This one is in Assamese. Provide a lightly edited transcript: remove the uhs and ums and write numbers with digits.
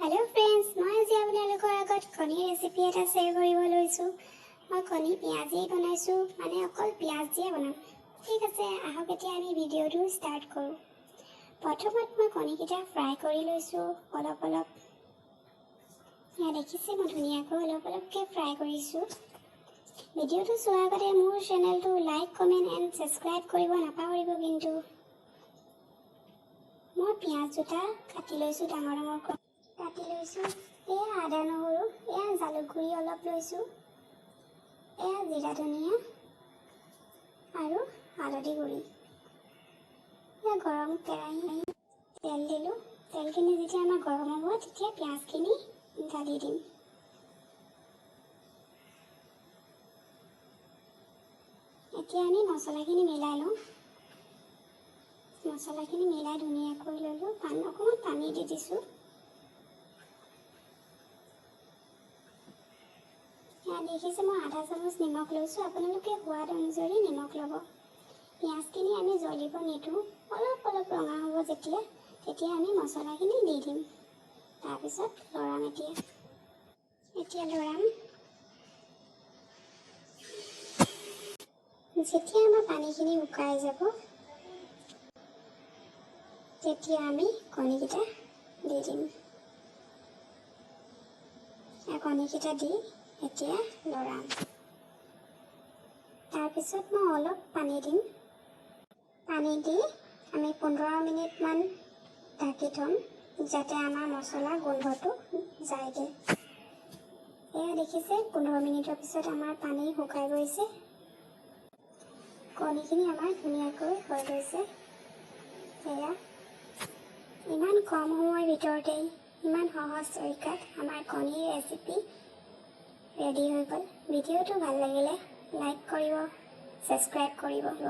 हेलो फ्रेंड्स मैं आज আপোনালোকৰ আগত কণী ৰেচিপি এটা শেয়াৰ কৰিব লৈছো মই কণী পিয়াজি বনাইছো মানে অকল পিয়াজ দিয়ে বনাম ঠিক আছে আহক এতিয়া আমি ভিডিওটো ষ্টাৰ্ট কৰো প্ৰথমত মই কণীকেইটা ফ্ৰাই কৰি লৈছো অলপ ইয়া দেখিছে মই ধুনীয়াকৈ অলপকৈ ফ্ৰাই কৰিছো ভিডিওটো চোৱাৰ আগতে মোৰ চেনেলটো লাইক কমেন্ট এণ্ড সাবস্ক্ৰাইব কৰিব নাপাহৰিব কিন্তু মই পিয়াজ দুটা কাটি লৈছো ডাঙৰ কাটি লৈছো এয়া আদা নহৰু এয়া জালুক গুৰি অলপ লৈছো এয়া জিৰা ধনিয়া আৰু হালধি গুৰি এয়া গৰম কেৰাহী তেল দিলো তেলখিনি যেতিয়া আমাৰ গৰম হ'ব তেতিয়া পিয়াজখিনি ঢালি দিম এতিয়া আমি মছলাখিনি মিলাই লওঁ মছলাখিনি মিলাই ধুনীয়াকৈ ললো অকণমান পানী দি দিছোঁ দেখিছে মই আধা চামুচ নিমখ লৈছোঁ আপোনালোকে সোৱাদ অনুযায়ী নিমখ ল'ব পিঁয়াজখিনি আমি জ্বলিব নিদিওঁ অলপ ৰঙা হ'ব তেতিয়া আমি মছলাখিনি দি দিম তাৰপিছত লৰাম এতিয়া লৰাম যেতিয়া আমাৰ পানীখিনি শুকাই যাব তেতিয়া আমি কণীকেইটা দি দিম কণীকেইটা দি এতিয়া লৰাম তাৰপিছত মই অলপ পানী দিম পানী দি আমি 15 মিনিটমান ঢাকি থম যাতে আমাৰ মছলা গোন্ধটো যায়গে এয়া দেখিছে 15 মিনিটৰ পিছত আমাৰ পানী শুকাই গৈছে কণীখিনি আমাৰ ধুনীয়াকৈ হৈ গৈছে এয়া ইমান কম সময়ৰ ভিতৰতে ইমান সহজ তৰিকাত আমাৰ কণীৰ ৰেচিপি ৰেডি হৈ গ'ল ভিডিওটো ভাল লাগিলে লাইক কৰিব সাবস্ক্ৰাইব কৰিব